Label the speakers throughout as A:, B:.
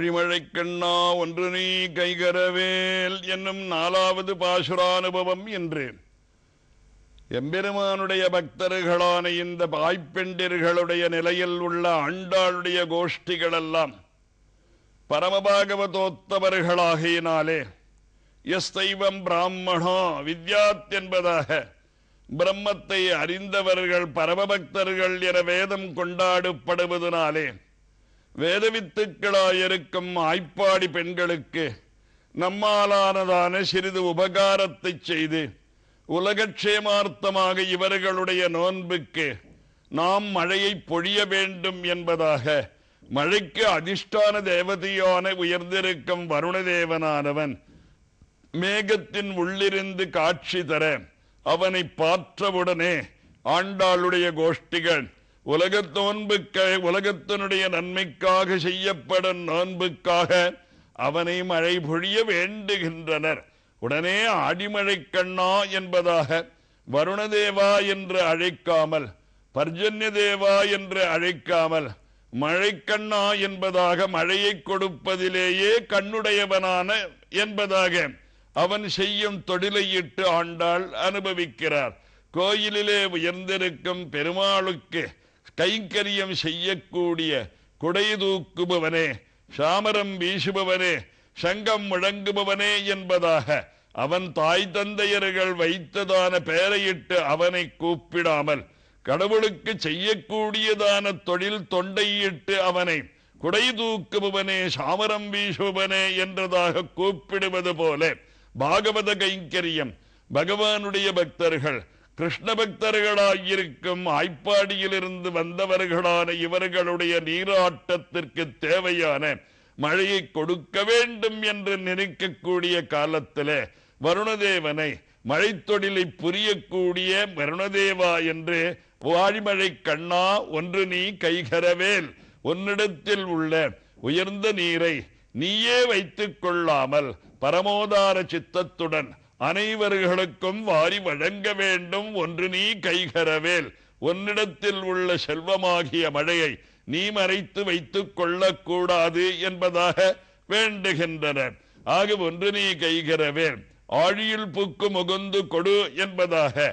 A: ஆழிமழைக்கண்ணா ஒன்று நீ கைகரவேல் என்னும் 4வது பாசுரானுபவம் என்று எம்பெருமானுடைய பக்தர்களான இந்த பாய்ப்பெண்டிர்களுடைய நிலையில் உள்ள ஆண்டாளுடைய கோஷ்டிகளெல்லாம் பரமபாகவதோத்தவர்களாகினாலே எஸ்தைவம் பிராமணோ வித்யாத் என்பதாக பிரம்மத்தை அறிந்தவர்கள் பரமபக்தர்கள் என வேதம் கொண்டாடப்படுவதனாலே வேதவித்துக்களாயிருக்கும் ஆய்ப்பாடி பெண்களுக்கு நம்மாலானதான சிறிது உபகாரத்தை செய்து உலகக்ஷேமார்த்தமாக இவர்களுடைய நோன்புக்கு நாம் மழையை பொழிய வேண்டும் என்பதாக மழைக்கு அதிஷ்டான தேவதையான உயர்ந்திருக்கும் வருணதேவனானவன் மேகத்தின் உள்ளிருந்து காட்சி தர அவனை பார்த்தவுடனே ஆண்டாளுடைய கோஷ்டிகள் உலகத்தினுடைய நன்மைக்காக செய்யப்படும் நோன்புக்காக அவனை மழை பொழிய வேண்டுகின்றனர். உடனே ஆடிமழை கண்ணா என்பதாக வருணதேவா என்று அழைக்காமல் பர்ஜன்ய தேவா என்று அழைக்காமல் மழைக்கண்ணா என்பதாக மழையை கொடுப்பதிலேயே கண்ணுடையவனான என்பதாக அவன் செய்யும் தொழிலையிட்டு ஆண்டாள் அனுபவிக்கிறார். கோயிலிலே உயர்ந்திருக்கும் பெருமாளுக்கு கைங்கரியம் செய்யக்கூடிய குடை தூக்குபவனே, சாமரம் வீசுபவனே, சங்கம் முழங்குபவனே என்பதாக அவன் தாய் தந்தையர்கள் வைத்ததான பெயரையிட்டு அவனை கூப்பிடாமல் கடவுளுக்கு செய்யக்கூடியதான தொழில் தொண்டையிட்டு அவனை குடை தூக்குபவனே, சாமரம் வீசுபவனே என்றதாக கூப்பிடுவது போல பாகவத கைங்கரியம் பகவானுடைய பக்தர்கள் கிருஷ்ண பக்தர்களாயிருக்கும் ஆய்ப்பாடியிலிருந்து வந்தவர்களான இவர்களுடைய நீராட்டத்திற்கு தேவையான மழையை கொடுக்க வேண்டும் என்று நினைக்கக்கூடிய காலத்திலே வருணதேவனை மழை தொழிலை புரியக்கூடிய வருணதேவா என்று வாழிமழை கண்ணா ஒன்று நீ கைகரவேல் உன்னிடத்தில் உள்ள உயர்ந்த நீரை நீயே வைத்துக் கொள்ளாமல் பரமோதார சித்தத்துடன் அனைவர்களுக்கும் வாரி வழங்க வேண்டும். ஒன்று நீ கைகரவேல் உன்னிடத்தில் உள்ள செல்வமாகிய மழையை நீ மறைத்து வைத்துக் கொள்ளக்கூடாது என்பதாக வேண்டுகின்றனர். ஆக ஒன்று நீ கைகரவேல் ஆழியில் புக்கு முகுந்து கொடு என்பதாக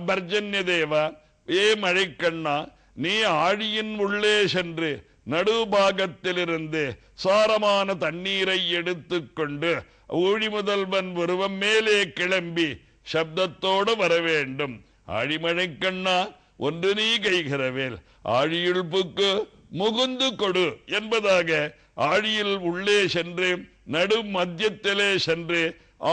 A: பர்ஜன்ய தேவா ஏ மழைக்கண்ணா நீ ஆழியின் உள்ளே சென்று நடுபாகத்திலிருந்து சாரமான தண்ணீரை எடுத்துக்கொண்டு ஊழி முதல்வன் உருவம் மேலே கிளம்பி சப்தத்தோடு வர வேண்டும். ஆழிமழைக்கண்ணா ஒன்று நீ கைகரவேல் ஆழியில் புக்கு முகுந்து கொடு என்பதாக ஆழியில் உள்ளே சென்று நடு மத்தியத்திலே சென்று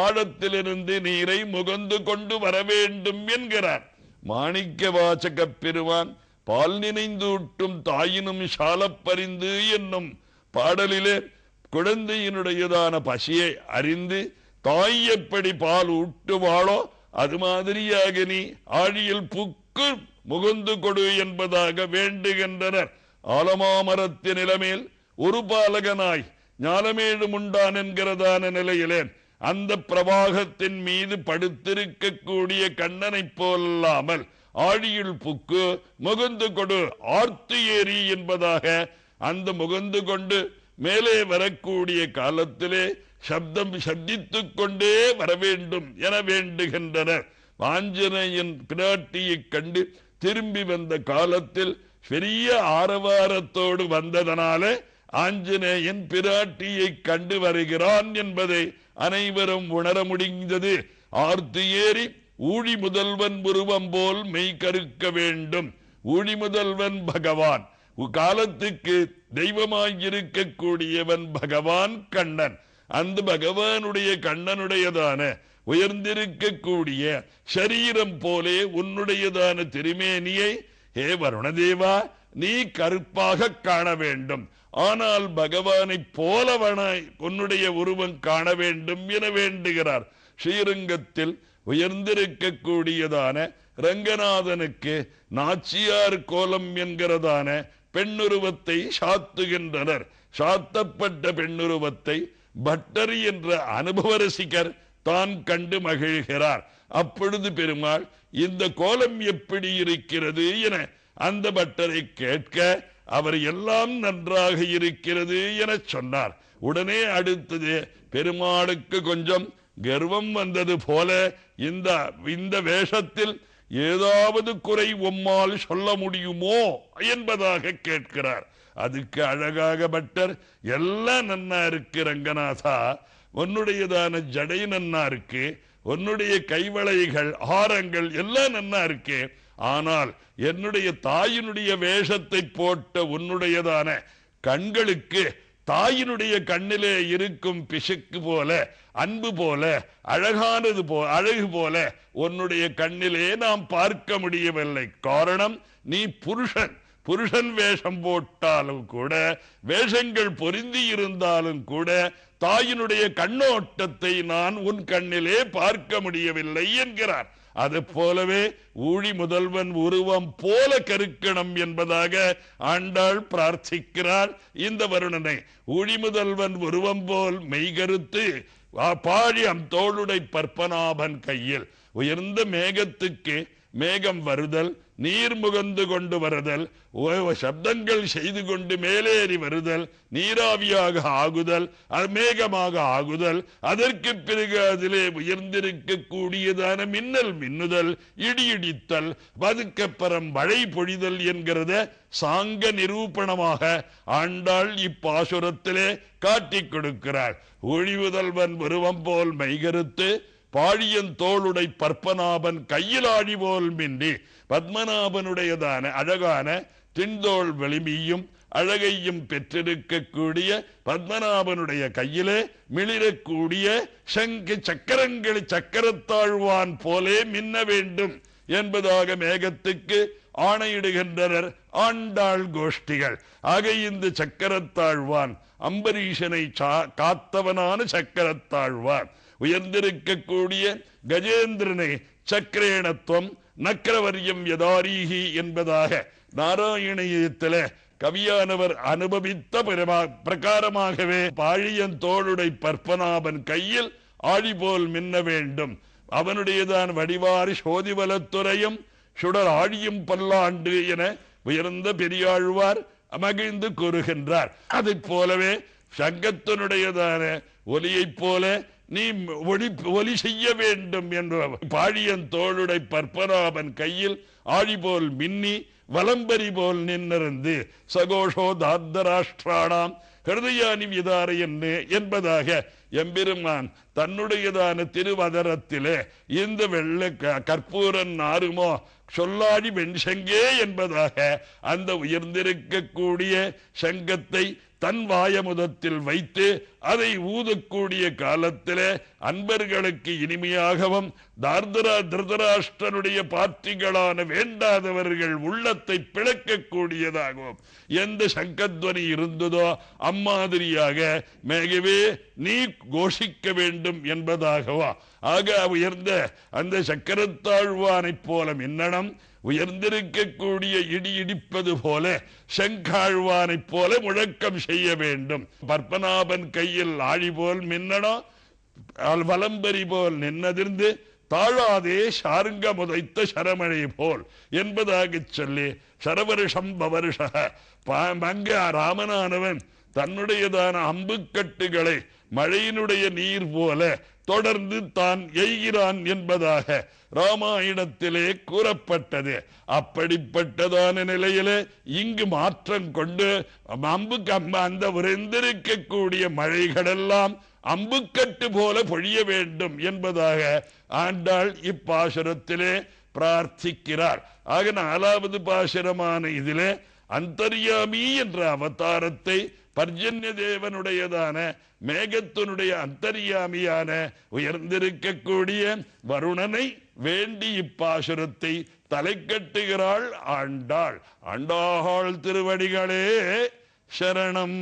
A: ஆழத்திலிருந்து நீரை முகந்து கொண்டு வர வேண்டும் என்கிறார். மாணிக்க வாசக பெருமான் பால் நினைந்தூட்டும் தாயினும் சாலப்பறிந்து என்னும் பாடலிலே குழந்தையினுடையதான பசியை அறிந்து தாய் எப்படி பால் ஊட்டுவாளோ அது மாதிரியாக நீ ஆழியில் புக்கு முகந்து கொடு என்பதாக வேண்டுகின்றனர். ஆலமாமரத்தின் நிலமேல் ஒரு பாலகனாய் ஞானமேடு முண்டான் என்கிறதான நிலையிலே அந்த பிரவாகத்தின் மீது படுத்திருக்கக்கூடிய கண்ணனை போல்லாமல் ஆழியில் புக்கு முகந்து கொடு ஆர்த்து ஏறி என்பதாக அந்த முகந்து கொண்டு மேலே வரக்கூடிய காலத்திலே சப்தம் சப்தித்துக் கொண்டே வர வேண்டும் என வேண்டுகின்றனர். ஆஞ்சநேயன் பிராட்டியை கண்டு திரும்பி வந்த காலத்தில் பெரிய ஆரவாரத்தோடு வந்ததனாலே ஆஞ்சநேயன் பிராட்டியை கண்டு வருகிறான் என்பதை அனைவரும் உணர முடிந்தது. ஆர்த்து ஏறி ஊழி முதல்வன் உருவம் போல் மெய் கருக்க வேண்டும். ஊழி முதல்வன் பகவான் காலத்துக்கு தெய்வமாயிருக்கக்கூடியவன் பகவான் கண்ணன். அந்த பகவானுடைய கண்ணனுடையதான உயர்ந்திருக்கக்கூடிய சரீரம் போலே உன்னுடையதான திருமேனியை ஹே வருணதேவா நீ கருப்பாக காண வேண்டும். ஆனால் பகவானை போலவனாய் உன்னுடைய உருவம் காண வேண்டும் என வேண்டுகிறார். ஸ்ரீரங்கத்தில் உயர்ந்திருக்கக்கூடியதான ரங்கநாதனுக்கு நாச்சியார் கோலம் என்கிறதான பெண்ணுருவத்தை சாத்துகின்றனர். சாத்தப்பட்ட பெண்ணுருவத்தை பட்டர் என்ற அனுபவ ரசிகர் தான் கண்டு மகிழ்கிறார். அப்பொழுது பெருமாள் இந்த கோலம் எப்படி இருக்கிறது என அந்த பட்டரை கேட்க அவர் எல்லாம் நன்றாக இருக்கிறது என சொன்னார். உடனே அடுத்தது பெருமாளுக்கு கொஞ்சம் கர்வம் வந்தது போல, இந்த வேஷத்தில் ஏதாவது குறை உம்மால் சொல்ல முடியுமோ என்பதாக கேட்கிறார். அதுக்கு அழகாக பட்டர், எல்லாம் நன்னா இருக்கு ரங்கநாதா, உன்னுடையதான ஜடை நன்னா இருக்கு, உன்னுடைய கைவளைகள் ஆரங்கள் எல்லாம் நன்னா இருக்கு, ஆனால் என்னுடைய தாயினுடைய வேஷத்தை போட்ட உன்னுடையதான கண்களுக்கு தாயினுடைய கண்ணிலே இருக்கும் பிசுக்கு போல, அன்பு போல, அழகானது அழகு போல உன்னுடைய கண்ணிலே நாம் பார்க்க முடியவில்லை. காரணம், நீ புருஷன் வேஷம் போட்டாலும் கூட, வேஷங்கள் பொருந்தி இருந்தாலும் கூட, தாயினுடைய கண்ணோட்டத்தை நான் உன் கண்ணிலே பார்க்க முடியவில்லை என்கிறார். அது போலவே ஊழி முதல்வன் உருவம் போல கருக்கணும் என்பதாக ஆண்டாள் பிரார்த்திக்கிறார். இந்த வருணனை ஊழி முதல்வன் உருவம் போல் மெய்கருத்து பாழியம் தோளுடை பற்பனாபன் கையில், உயர்ந்த மேகத்துக்கு மேகம் வருதல், நீர் முகந்து கொண்டு வருதல், சப்தங்கள் செய்து கொண்டு மேலேறி வருதல், நீராவியாக ஆகுதல், மேகமாக ஆகுதல், அதற்கு பிறகு அதிலே உயர்ந்திருக்க கூடியதான மின்னல் மின்னுதல், இடியிடித்தல், அதுக்கப்புறம் மழை பொழிதல் என்கிறத சாங்க நிரூபணமாக ஆண்டாள் இப்பாசுரத்திலே காட்டிக் கொடுக்கிறார். ஒழிவுதல்வன் உருவம் போல் மெய்கருத்து பாழியன் தோளுடை பற்பனாபன் கையில் ஆழி போல் மின்றி, பத்மநாபனுடையதான அழகான திண்டோள் வலிமையும் அழகையும் பெற்றிருக்கக்கூடிய பத்மநாபனுடைய கையிலே மிளிரக்கூடிய சங்கு சக்கரங்கள் சக்கரத்தாழ்வான் போலே மின்ன வேண்டும் என்பதாக மேகத்துக்கு ஆணையிடுகின்றனர் ஆண்டாள் கோஷ்டிகள். ஆக இந்த சக்கரத்தாழ்வான் அம்பரீஷனை காத்தவனான சக்கரத்தாழ்வான், உயர்ந்திருக்கக்கூடிய கஜேந்திரனை சக்கரேணத்துவம் நக்கரவரியம் யதாரீகி என்பதாக நாராயணீயத்திலே கவியானவர் அனுபவித்த பிரகாரமாகவே பாழியன் தோளுடை பற்பனாபன் கையில் ஆழி போல் மின்ன வேண்டும், அவனுடையதான் வடிவாறு சோதிவலத்துறையும் சுடர் ஆழியும் பல்லாண்டு என உயர்ந்த பெரியாழ்வார் மகிழ்ந்து கூறுகின்றார். அதை போலவே சங்கத்தினுடையதான ஒலியைப் போல நீ ஒலி செய்ய வேண்டும் என்ற பாழியன் தோளுடை பற்பனாபன் கையில் ஆழி போல் மின்னி வலம்பரி போல் நின்னிருந்து சகோஷோ தாத்தராஷ்டிராணாம் ஹிருதயானி விதாரையன்னு என்பதாக எம்பெருமான் தன்னுடையதான திருவதரத்திலே இந்த வெள்ள கற்பூரன் நாருமோ சொல்லாடி வெண்சங்கே என்பதாக அந்த உயர்ந்திருக்கக்கூடிய சங்கத்தை தன் வாயமுதத்தில் வைத்து அதை ஊதக்கூடிய காலத்திலே அன்பர்களுக்கு இனிமையாகவும் திருதராஷ்டிரனுடைய பார்ட்டிகளான வேண்டாதவர்கள் உள்ளத்தை பிளக்கக்கூடியதாகவும் எந்த சங்கத்வனி இருந்ததோ அம்மாதிரியாக மேகவே நீ கோஷிக்க வேண்டும் என்பதாகவா. ஆக உயர்ந்த அந்த சக்கரத்தாழ்வானைப் போல மின்னணம், உயர்ந்திருக்கக்கூடிய இடி இடிப்பது போல செங்காழ்வானைப் போல முழக்கம் செய்ய வேண்டும். பற்பனாபன் கையில் ஆழி போல் மின்னணம், வலம்பரி போல் நின்னதிர்ந்து தாழாதே சாருங்க முதைத்த சரமழை போல் என்பதாக சொல்லி சரவருஷம் பவருஷ அங்க ராமனானவன் தன்னுடையதான அம்புக்கட்டுகளை மழையினுடைய நீர் போல தொடர்ந்து தான் எய்கிறான் என்பதாக ராமாயணத்திலே கூறப்பட்டது. அப்படிப்பட்டதான நிலையிலே இங்கு மாற்றம் கொண்டு அம்புக்கு அந்த உறைந்திருக்கக்கூடிய மழைகளெல்லாம் அம்புக்கட்டு போல பொழிய வேண்டும் என்பதாக ஆண்டாள் இப்பாசுரத்திலே பிரார்த்திக்கிறார். ஆக 4வது பாசுரமான இதிலே அந்தர்யாமி என்ற அவதாரத்தை பர்ஜன்ய தேவனுடையதான மேகத்தினுடைய அந்தர்யாமியான உயர்ந்திருக்கக்கூடிய வருணனை வேண்டி இப்பாசுரத்தை தலை கட்டுகிறாள் ஆண்டாள். ஆண்டாள் திருவடிகளே சரணம்.